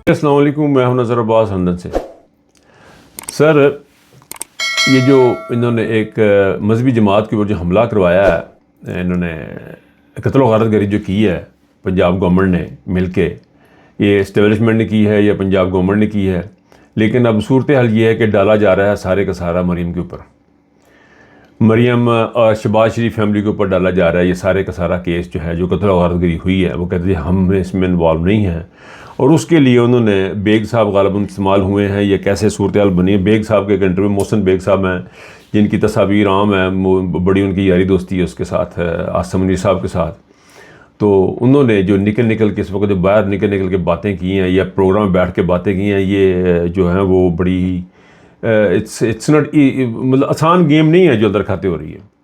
السلام علیکم، میں ہوں نظر عباس لندن سے۔ سر، یہ جو انہوں نے ایک مذہبی جماعت کے اوپر جو حملہ کروایا ہے، انہوں نے قتل و غارت گری جو کی ہے پنجاب گورنمنٹ نے مل کے، یہ اسٹیبلشمنٹ نے کی ہے یا پنجاب گورنمنٹ نے کی ہے، لیکن اب صورتحال یہ ہے کہ ڈالا جا رہا ہے سارے کا سارا مریم کے اوپر، مریم اور شہباز شریف فیملی کے اوپر ڈالا جا رہا ہے یہ سارے کا سارا کیس جو ہے، جو قتل و غارت گری ہوئی ہے، وہ کہتے ہیں ہم اس میں انوالو نہیں ہیں، اور اس کے لیے انہوں نے بیگ صاحب غالباً استعمال ہوئے ہیں۔ یہ کیسے صورتحال بنی ہے، بیگ صاحب کے ایک انٹرویو، محسن بیگ صاحب ہیں جن کی تصاویر عام ہیں، بڑی ان کی یاری دوستی ہے اس کے ساتھ، عاصم منیر صاحب کے ساتھ، تو انہوں نے جو نکل کے اس وقت جو باہر نکل کے باتیں کی ہیں یا پروگرام میں بیٹھ کے باتیں کی ہیں، یہ جو ہیں وہ بڑی اٹس ناٹ، مطلب آسان گیم نہیں ہے جو اندر کھاتے ہو رہی ہے۔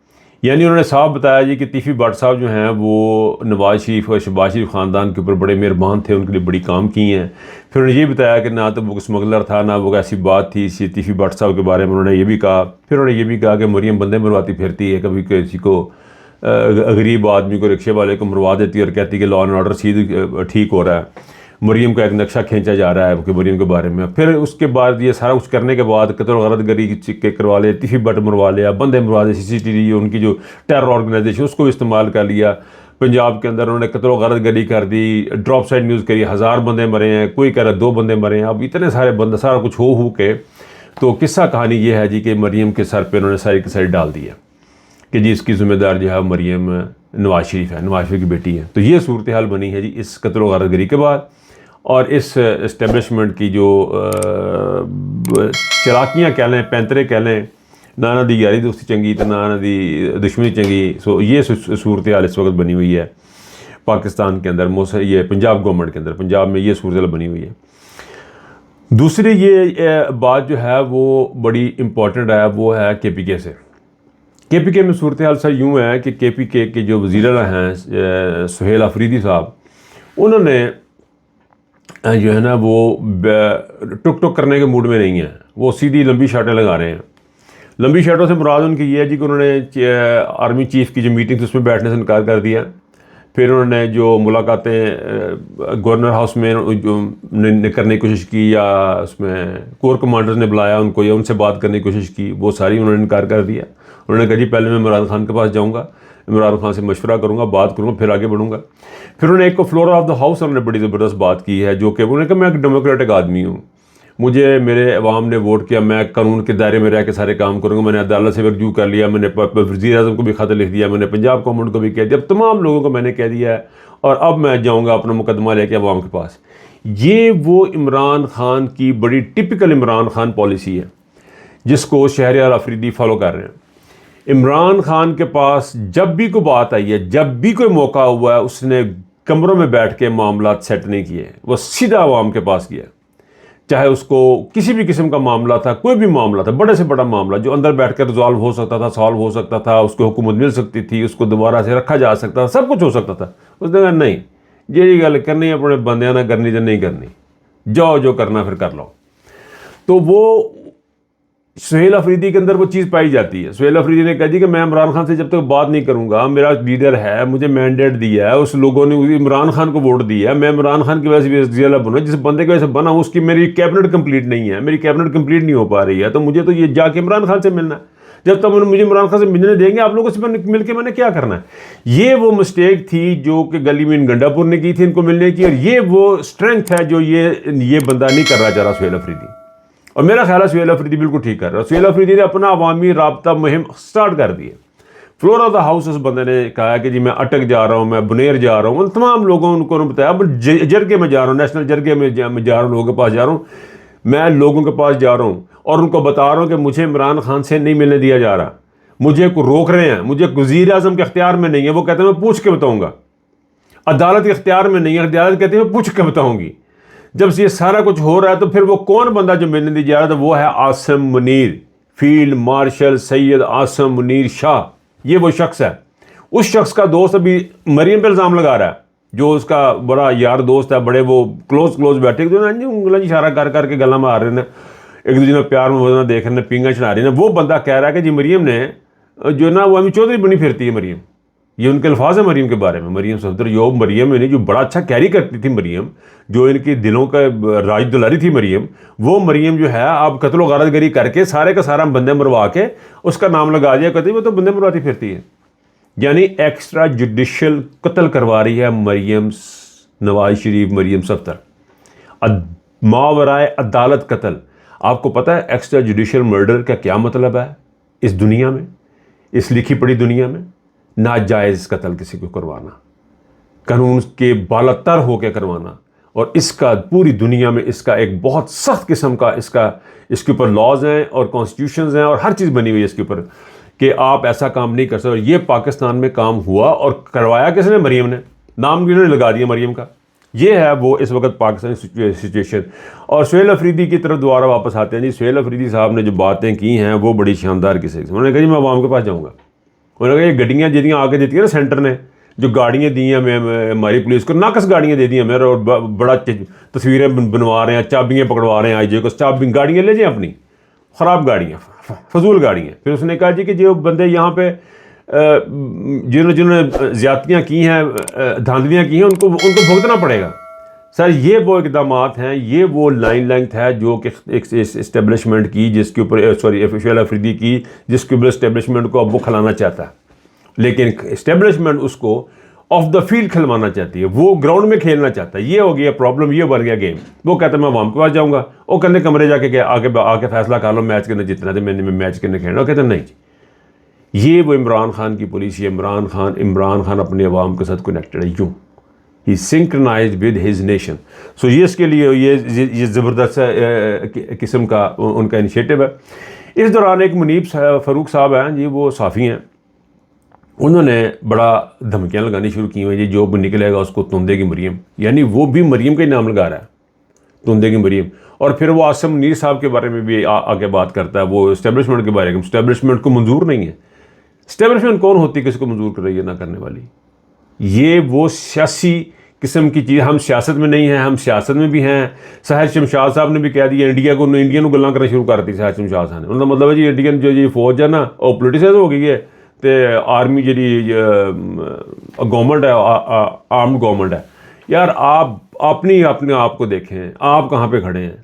یعنی انہوں نے صاف بتایا جی کہ تیفی بٹ صاحب جو ہیں وہ نواز شریف اور شہباز شریف خاندان کے اوپر بڑے مہربان تھے، ان کے لیے بڑی کام کی ہیں۔ پھر انہوں نے یہ بتایا کہ نہ تو وہ اسمگلر تھا، نہ وہ ایسی بات تھی تیفی بٹ صاحب کے بارے میں انہوں نے یہ بھی کہا۔ پھر انہوں نے یہ بھی کہا کہ مریم بندے مرواتی پھرتی ہے، کبھی کسی کو غریب آدمی کو، رکشے والے کو مروا دیتی ہے اور کہتی ہے کہ لا اینڈ آرڈر سیدھ ٹھیک ہو رہا ہے۔ مریم کا ایک نقشہ کھینچا جا رہا ہے کہ مریم کے بارے میں۔ پھر اس کے بعد یہ سارا کچھ کرنے کے بعد قتل و غارت گری کے کروا لے، تیفی بٹ مروا لیا، بندے مروا دے، CCTV ان کی جو ٹیرر آرگنائزیشن اس کو استعمال کر لیا۔ پنجاب کے اندر انہوں نے قتل و غارت گری کر دی، ڈراپ سائڈ نیوز کری، 1000 بندے مرے ہیں، کوئی کہہ رہا 2 بندے مرے ہیں۔ اب اتنے سارے بندے، سارا کچھ ہو کے تو قصہ کہانی یہ ہے جی کہ مریم کے سر پہ انہوں نے ساری کی ساری ڈال دی ہے کہ جی اس کی ذمہ دار جو ہے مریم نواز شریف ہے، نواز شریف کی بیٹی ہے۔ تو یہ صورتحال بنی ہے جی اس قتل و غارت گری کے بعد، اور اس اسٹیبلشمنٹ کی جو چلاکیاں کہہ لیں، پینترے کہہ لیں، نہ دی یاری دوستی چنگی تو نہ دی دشمنی چنگی، سو یہ صورتحال اس وقت بنی ہوئی ہے پاکستان کے اندر، یہ پنجاب گورنمنٹ کے اندر، پنجاب میں یہ صورتحال بنی ہوئی ہے۔ دوسری یہ بات جو ہے وہ بڑی امپورٹنٹ ہے، وہ ہے KPK سے۔ KPK میں صورتحال سر یوں ہے کہ KPK کے جو وزیر اعلیٰ ہیں سہیل آفریدی صاحب، انہوں نے جو ہے نا وہ ٹک کرنے کے موڈ میں نہیں ہیں، وہ سیدھی لمبی شاٹیں لگا رہے ہیں۔ لمبی شاٹوں سے مراد ان کی یہ ہے جی کہ انہوں نے آرمی چیف کی جو میٹنگ تھی اس میں بیٹھنے سے انکار کر دیا۔ پھر انہوں نے جو ملاقاتیں گورنر ہاؤس میں کرنے کی کوشش کی، یا اس میں کور کمانڈرز نے بلایا ان کو یا ان سے بات کرنے کی کوشش کی، وہ ساری انہوں نے انکار کر دیا۔ انہوں نے کہا جی پہلے میں عمران خان کے پاس جاؤں گا، عمران خان سے مشورہ کروں گا، بات کروں گا، پھر آگے بڑھوں گا۔ پھر انہوں نے ایک فلور آف دا ہاؤس انہوں نے بڑی زبردست بات کی ہے، جو کہ انہوں نے کہا میں ایک ڈیموکریٹک آدمی ہوں، مجھے میرے عوام نے ووٹ کیا، میں قانون کے دائرے میں رہ کے سارے کام کروں گا، میں نے عدالت سے رجوع کر لیا، میں نے وزیر اعظم کو بھی خط لکھ دیا، میں نے پنجاب گورنمنٹ کو بھی کہہ دیا، اب تمام لوگوں کو میں نے کہہ دیا ہے، اور اب میں جاؤں گا اپنا مقدمہ لے کے عوام کے پاس۔ یہ وہ عمران خان کی بڑی ٹپیکل عمران خان پالیسی ہے جس کو شہریار آفریدی فالو کر رہے ہیں۔ عمران خان کے پاس جب بھی کوئی بات آئی ہے، جب بھی کوئی موقع ہوا ہے، اس نے کمروں میں بیٹھ کے معاملات سیٹ نہیں کیے، وہ سیدھا عوام کے پاس گیا، چاہے اس کو کسی بھی قسم کا معاملہ تھا، کوئی بھی معاملہ تھا، بڑے سے بڑا معاملہ جو اندر بیٹھ کر ریزالو ہو سکتا تھا، سالو ہو سکتا تھا، اس کو حکومت مل سکتی تھی، اس کو دوبارہ سے رکھا جا سکتا تھا، سب کچھ ہو سکتا تھا۔ اس نے کہا نہیں، جی گل کرنی ہے اپنے بندیاں نہ کرنی تو نہیں کرنی، جاؤ جو کرنا پھر کر لو۔ تو وہ سہیل آفریدی کے اندر وہ چیز پائی جاتی ہے۔ سہیل آفریدی نے کہا جی کہ میں عمران خان سے جب تک بات نہیں کروں گا، میرا لیڈر ہے، مجھے مینڈیٹ دیا ہے، اس لوگوں نے عمران خان کو ووٹ دیا ہے، میں عمران خان کی وجہ سے وزیر اعلیٰ بنا، جس بندے کی وجہ سے بنا ہوں اس کی میری کیبنٹ کمپلیٹ نہیں ہے، میری کیبنٹ کمپلیٹ نہیں ہو پا رہی ہے، تو مجھے تو یہ جا کے عمران خان سے ملنا ہے۔ جب تک مجھے عمران خان سے ملنے دیں گے، آپ لوگوں سے مل کے میں نے کیا کرنا ہے؟ یہ وہ مسٹیک تھی جو کہ گلی میں گنڈا پور نے کی تھی ان کو ملنے کی، اور یہ وہ اسٹرینتھ ہے جو یہ بندہ نہیں کر رہا چاہ رہا سہیل آفریدی، اور میرا خیال ہے سہیل آفریدی بالکل ٹھیک کر رہا ہے۔ سہیل آفریدی نے اپنا عوامی رابطہ مہم سٹارٹ کر دی ہے۔ فلور آف دا ہاؤس اس بندے نے کہا کہ جی میں اٹک جا رہا ہوں، میں بنیر جا رہا ہوں، ان تمام لوگوں ان کو بتایا، اب جرگے میں جا رہا ہوں، نیشنل جرگے میں جا رہا ہوں، لوگوں کے پاس جا رہا ہوں، میں لوگوں کے پاس جا رہا ہوں اور ان کو بتا رہا ہوں کہ مجھے عمران خان سے نہیں ملنے دیا جا رہا، مجھے کو روک رہے ہیں، مجھے وزیر اعظم کے اختیار میں نہیں ہے، وہ کہتے ہیں میں پوچھ کے بتاؤں گا، عدالت کے اختیار میں نہیں ہے، عدالت کہتے ہیں میں پوچھ کے بتاؤں گی۔ جب سے یہ سارا کچھ ہو رہا ہے تو پھر وہ کون بندہ جو ملنے دی جا رہا تھا، وہ ہے عاصم منیر، فیلڈ مارشل سید عاصم منیر شاہ، یہ وہ شخص ہے۔ اس شخص کا دوست ابھی مریم پہ الزام لگا رہا ہے، جو اس کا بڑا یار دوست ہے، بڑے وہ کلوز بیٹھے انگلیں اشارہ کر کے گلا مار رہے ہیں، ایک دوسرے میں پیار میں دیکھ رہے ہیں، پینگا چڑھا رہی ہیں۔ وہ بندہ کہہ رہا ہے کہ جی مریم نے جو نا وہ امی چودھری بنی پھرتی ہے مریم، یہ ان کے الفاظ ہیں مریم کے بارے میں. مریم صفدر جو مریم جو بڑا اچھا کیری کرتی تھی مریم, جو ان کی دلوں کا راج دلاری تھی مریم, وہ مریم جو ہے آپ قتل و غارت گری کر کے سارے کا سارا بندے مروا کے اس کا نام لگا دیا, کہتے وہ تو بندے مرواتی پھرتی ہے. یعنی ایکسٹرا جوڈیشل قتل کروا رہی ہے مریم نواز شریف, مریم صفدر, ماورائے عدالت قتل. آپ کو پتہ ہے ایکسٹرا جوڈیشل مرڈر کا کیا مطلب ہے اس دنیا میں, اس لکھی پڑھی دنیا میں؟ ناجائز قتل کسی کو کروانا, قانون کے بالاتر ہو کے کروانا. اور اس کا پوری دنیا میں اس کا ایک بہت سخت قسم کا اس کے اوپر لاز ہیں اور کانسٹیٹیوشنز ہیں اور ہر چیز بنی ہوئی ہے اس کے اوپر کہ آپ ایسا کام نہیں کر سکتے. یہ پاکستان میں کام ہوا اور کروایا کس نے؟ مریم نے. نام بھی انہوں نے لگا دیا مریم کا. یہ ہے وہ اس وقت پاکستانی سچویشن. اور سہیل افریدی کی طرف دوبارہ واپس آتے ہیں. جی سہیل افریدی صاحب نے جو باتیں کی ہیں وہ بڑی شاندار قسم. انہوں نے کہا جی میں عوام کے پاس جاؤں گا. انہوں نے کہا یہ گڈیاں جتنی آگے دیتی ہیں نا سینٹر نے, جو گاڑیاں دی ہیں ہماری پولیس کو, ناقص گاڑیاں دے دی ہیں میرے, اور بڑا تصویریں بنوا رہے ہیں, چابیاں پکڑوا رہے ہیں آئی جے کو, گاڑیاں لے جائیں اپنی, خراب گاڑیاں, فضول گاڑیاں. پھر اس نے کہا جی کہ جو بندے یہاں پہ جنہوں نے زیادتیاں کی ہیں, دھاندلیاں کی ہیں, ان کو بھگتنا پڑے گا. سر یہ وہ اقدامات ہیں, یہ وہ لائن لینتھ ہے جو کہ ایک اسٹیبلشمنٹ کی جس کے اوپر سہیل افریدی کی جس کے اوپر اسٹیبلشمنٹ کو اب وہ کھلانا چاہتا ہے, لیکن اسٹیبلشمنٹ اس کو آف دا فیلڈ کھلوانا چاہتی ہے, وہ گراؤنڈ میں کھیلنا چاہتا ہے. یہ ہو گیا پرابلم, یہ بن گیا گیم. وہ کہتا ہے میں عوام کے پاس جاؤں گا, وہ کہتے کمرے جا کے آ کے فیصلہ کر لو میچ کرنے جتنا تھا میں نے میچ کرنے کھیلنا. وہ کہتے ہیں نہیں جی, یہ وہ عمران خان کی پالیسی ہے. عمران خان اپنے عوام کے ساتھ کنیکٹڈ ہے, یوں ہی سنکرنائزڈ ود ہز نیشن. سو یہ اس کے لیے یہ زبردست قسم کا ان کا انیشیٹو ہے. اس دوران ایک منیب فاروق صاحب ہیں جی, وہ صحافی ہیں, انہوں نے بڑا دھمکیاں لگانی شروع کی ہوئی جی جو بھی نکلے گا اس کو توندے کی مریم, یعنی وہ بھی مریم کا ہی نام لگا رہا ہے, توندے کی مریم. اور پھر وہ عاصم منیر صاحب کے بارے میں بھی آگے بات کرتا ہے, وہ اسٹیبلشمنٹ کے بارے میں. اسٹیبلشمنٹ کو منظور نہیں ہے. اسٹیبلشمنٹ کون ہوتی ہے کس کو منظور کر رہی ہے نہ کرنے والی؟ یہ وہ سیاسی قسم کی چیز. ہم سیاست میں نہیں ہیں, ہم سیاست میں بھی ہیں. ساحر شمشاد صاحب نے بھی کہہ دیا انڈیا گلاں کرنا شروع کر دی. ساحر شمشاد صاحب نے, ان کا مطلب ہے جی انڈین جو یہ فوج ہے نا وہ پولیٹیسائز ہو گئی ہے, تو آرمی جی گورنمنٹ ہے, آرمڈ گورنمنٹ ہے. یار آپ اپنے آپ کو دیکھیں, آپ کہاں پہ کھڑے ہیں؟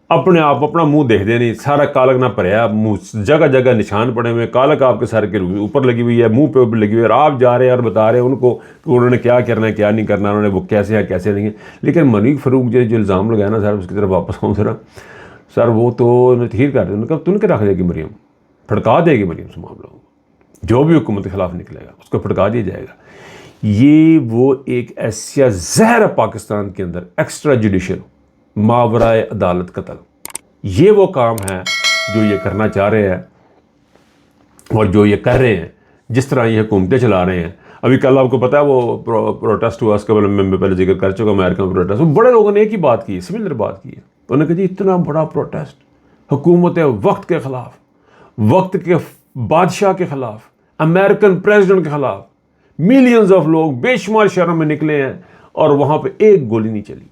اپنے آپ اپنا منہ دیکھ دیں نہیں, سارا کالک نہ پڑیا, منہ جگہ جگہ نشان پڑے ہوئے, کالک آپ کے سر کے اوپر لگی ہوئی ہے, منہ پہ اوپر لگی ہوئی ہے, اور آپ جا رہے ہیں اور بتا رہے ہیں ان کو کہ انہوں نے کیا کرنا ہے کیا نہیں کرنا, انہوں نے وہ کیسے ہے کیسے نہیں ہے. لیکن منیب فاروق جو الزام لگایا نا سر, اس کی طرف واپس آؤں ذرا سر, وہ تو تحریر کر دیں. انہوں نے کہا تن کے رکھ دے گی مریم, پھڑکا دے گی مریم سے معاملہ, جو بھی حکومت کے خلاف نکلے گا اس کو پھڑکا دیا جائے گا. یہ وہ ایک ایسا زہر ہے پاکستان کے اندر, ایکسٹرا جوڈیشل ماورائے عدالت قتل. یہ وہ کام ہے جو یہ کرنا چاہ رہے ہیں اور جو یہ کر رہے ہیں, جس طرح یہ حکومتیں چلا رہے ہیں. ابھی کل آپ کو پتہ ہے وہ پروٹیسٹ ہوا, اس کا میں پہلے ذکر کر چکا, امریکہ میں پروٹیسٹ. وہ بڑے لوگوں نے ایک ہی بات کی, سملر بات کی ہے. انہوں نے کہا جی اتنا بڑا پروٹیسٹ حکومت وقت کے خلاف, وقت کے بادشاہ کے خلاف, امریکن پریزیڈنٹ کے خلاف, ملینز آف لوگ بے شمار شہروں میں نکلے ہیں اور وہاں پہ ایک گولی نہیں چلی,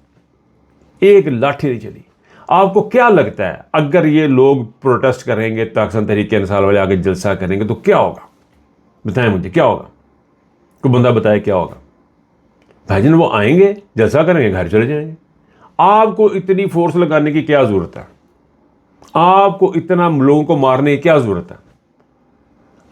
ایک لاٹھی نہیں چلی. آپ کو کیا لگتا ہے اگر یہ لوگ پروٹیسٹ کریں گے, پاکستان تحریک انصار والے آگے جلسہ کریں گے تو کیا ہوگا؟ بتائیں مجھے کیا ہوگا, کوئی بندہ بتائے کیا ہوگا؟ بھائی جان وہ آئیں گے, جلسہ کریں گے, گھر چلے جائیں گے. آپ کو اتنی فورس لگانے کی کیا ضرورت ہے؟ آپ کو اتنا لوگوں کو مارنے کی کیا ضرورت ہے؟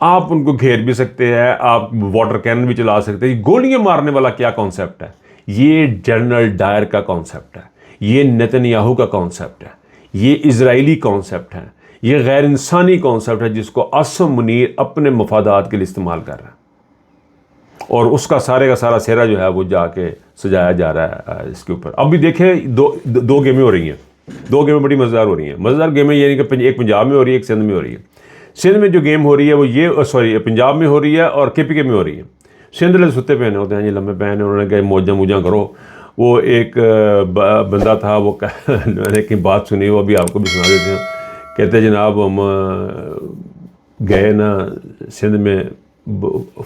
آپ ان کو گھیر بھی سکتے ہیں, آپ واٹر کینن بھی چلا سکتے ہیں. گولیاں مارنے والا کیا کانسیپٹ ہے؟ یہ جنرل ڈائر کا کانسیپٹ ہے, یہ نیتنیاہو کا کانسیپٹ ہے, یہ اسرائیلی کانسیپٹ ہے, یہ غیر انسانی کانسیپٹ ہے جس کو عاصم منیر اپنے مفادات کے لیے استعمال کر رہا ہے. اور اس کا سارے کا سارا سہرا جو ہے وہ جا کے سجایا جا رہا ہے اس کے اوپر. اب بھی دیکھیں دو گیمیں ہو رہی ہیں, دو گیمیں بڑی مزیدار ہو رہی ہیں. مزیدار گیمیں یعنی کہ ایک پنجاب میں ہو رہی ہے, ایک سندھ میں ہو رہی ہے. سندھ میں جو گیم ہو رہی ہے وہ یہ پنجاب میں ہو رہی ہے اور کے پی کے میں ہو رہی ہے. سندھ والے ستے پہنے ہوتے ہیں جی, لمبے پہنے, انہوں نے کہا موجاں کرو. وہ ایک بندہ تھا, وہ میں نے کہیں بات سنی, وہ ابھی آپ کو بھی سنا دیتے ہیں. کہتے جناب ہم گئے نا سندھ میں,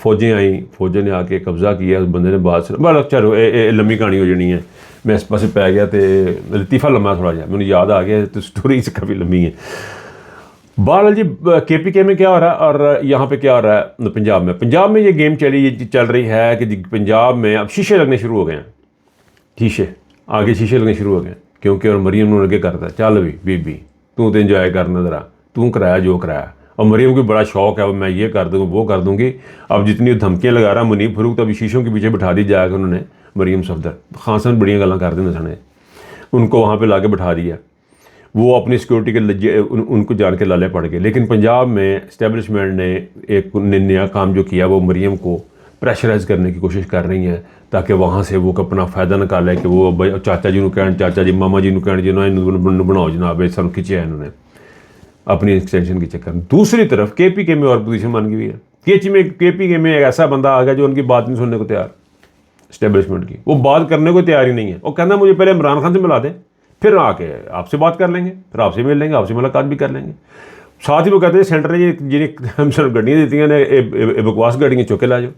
فوجیں آئیں, فوجیں نے آ کے قبضہ کیا, اس بندے نے بات سنا. بڑا چلو لمبی کہانی ہو جانی ہے, میں اس پاس پہ گیا تو لطیفہ لمحہ تھوڑا جہا مجھے یاد آ گیا, تو اسٹوری سے کافی لمبی ہے. بہرحال جی KPK میں کیا ہو رہا ہے اور یہاں پہ کیا ہو رہا ہے پنجاب میں یہ گیم چل رہی ہے کہ پنجاب میں اب شیشے لگنے شروع ہو گئے ہیں، آگے شیشے لگنے شروع ہو گئے ہیں، کیونکہ اور مریم نے آگے کرتا ہے چل بی بی تو انجوائے کرنا ذرا، تو کرایا جو کرایا، اور مریم کو بڑا شوق ہے میں یہ کر دوں وہ کر دوں گی۔ اب جتنی دھمکیاں لگا رہا منیب فروخت ابھی شیشوں کے پیچھے بٹھا دی جا کے انہوں نے مریم صفدر خان صاحب بڑیاں گلاں کر دیں سنے، ان کو وہاں پہ لا کے بٹھا دیا، وہ اپنی سیکورٹی کے لجے ان کو جان کے لالے پڑ گئے۔ لیکن پنجاب میں اسٹیبلشمنٹ نے ایک نیا کام جو کیا وہ مریم کو پریشرائز کرنے کی کوشش کر رہی ہیں تاکہ وہاں سے وہ اپنا فائدہ نکالے کہ وہ چاچا جی کہن چاچا جی ماما جی کہن جی بناؤ جناب سن کھچیا انہوں نے اپنی ایکسٹینشن کے چکر میں۔ دوسری طرف KPK میں اور پوزیشن بن گئی ہے، KPK میں ایک ایسا بندہ آ گیا جو ان کی بات نہیں سننے کو تیار، اسٹیبلشمنٹ کی وہ بات کرنے کو تیار ہی نہیں ہے، وہ کہنا مجھے پہلے عمران خان سے ملا دیں پھر آ کے آپ سے بات کر لیں گے، پھر آپ سے مل لیں گے، آپ سے ملاقات بھی کر لیں گے۔ ساتھ ہی وہ کہتے ہیں سینٹر نے جنہیں گڈیاں دیتی ہیں بکواس گاڑیاں چوکے لا جاؤ،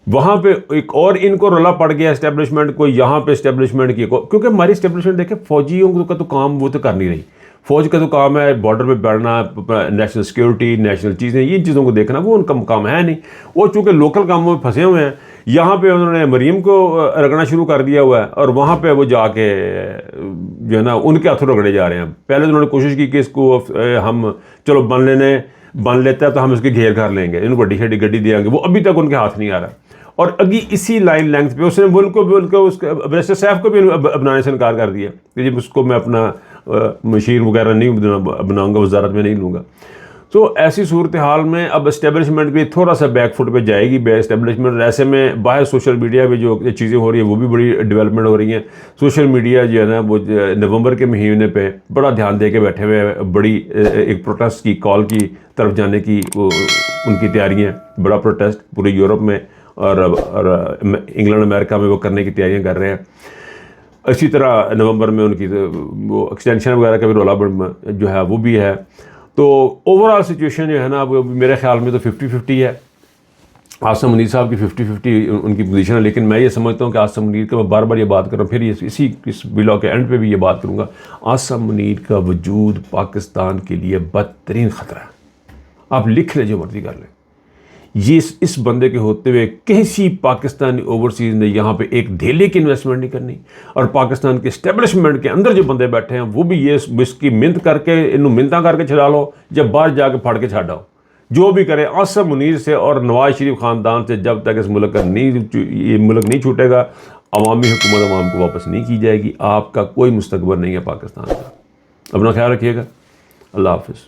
وہاں پہ ایک اور ان کو رولا پڑ گیا اسٹیبلشمنٹ کو، یہاں پہ اسٹیبلشمنٹ کی کیونکہ ہماری اسٹیبلشمنٹ دیکھیں فوجیوں کا تو کام وہ تو کر نہیں رہی، فوج کا تو کام ہے بارڈر پہ بیٹھنا، نیشنل سیکورٹی نیشنل چیزیں ان چیزوں کو دیکھنا، وہ ان کا کام ہے نہیں، وہ چونکہ لوکل کاموں میں پھنسے ہوئے ہیں۔ یہاں پہ انہوں نے مریم کو رگڑنا شروع کر دیا ہوا ہے اور وہاں پہ وہ جا کے جو ہے نا ان کے ہاتھوں رگڑے جا رہے ہیں۔ پہلے تو انہوں نے کوشش کی کہ اس کو ہم چلو بن لیتا ہے تو ہم اس کے گھیر کر لیں گے، ان کو بڑی شیڈی گڈی دیں گے، وہ ابھی تک ان کے ہاتھ نہیں آ رہا۔ اور اگی اسی لائن لینگتھ پہ اس نے ملک کو اس بیرسٹر سیف کو بھی اپنانے سے انکار کر دیا کہ جب اس کو میں اپنا مشیر وغیرہ نہیں بناؤں گا، وزارت میں نہیں لوں گا۔ تو ایسی صورتحال میں اب اسٹیبلشمنٹ بھی تھوڑا سا بیک فٹ پہ جائے گی اسٹیبلشمنٹ۔ ایسے میں باہر سوشل میڈیا پہ جو چیزیں ہو رہی ہیں وہ بھی بڑی ڈیولپمنٹ ہو رہی ہیں۔ سوشل میڈیا جو ہے نا وہ نومبر کے مہینے پہ بڑا دھیان دے کے بیٹھے ہوئے ہیں، بڑی ایک پروٹیسٹ کی کال کی طرف جانے کی ان کی تیاریاں، بڑا پروٹیسٹ پورے یورپ میں اور انگلینڈ امریکہ میں وہ کرنے کی تیاریاں کر رہے ہیں۔ اسی طرح نومبر میں ان کی وہ ایکسٹینشن وغیرہ کا بھی رولا جو ہے وہ بھی ہے۔ تو اوور آل سچویشن جو ہے نا وہ میرے خیال میں تو 50-50 ہے، عاصم منیر صاحب کی 50-50 ان کی پوزیشن ہے۔ لیکن میں یہ سمجھتا ہوں کہ عاصم منیر کا میں بار بار یہ بات کر رہا ہوں، پھر اس بلاگ کے اینڈ پہ بھی یہ بات کروں گا، عاصم منیر کا وجود پاکستان کے لیے بدترین خطرہ ہے۔ آپ لکھ لیں جو مرضی کر لیں، یہ اس بندے کے ہوتے ہوئے کسی پاکستانی اوورسیز نے یہاں پہ ایک دھیلے کی انویسٹمنٹ نہیں کرنی، اور پاکستان کے اسٹیبلشمنٹ کے اندر جو بندے بیٹھے ہیں وہ بھی یہ اس کی منت کر کے انہوں منتاں کر کے چھڑا لو، جب باہر جا کے پھاڑ کے چھاڑاؤ، جو بھی کرے عاصم منیر سے اور نواز شریف خاندان سے جب تک اس ملک کا یہ ملک نہیں چھوٹے گا، عوامی حکومت عوام کو واپس نہیں کی جائے گی، آپ کا کوئی مستقبل نہیں ہے پاکستان کا۔ اپنا خیال رکھیے گا، اللہ حافظ۔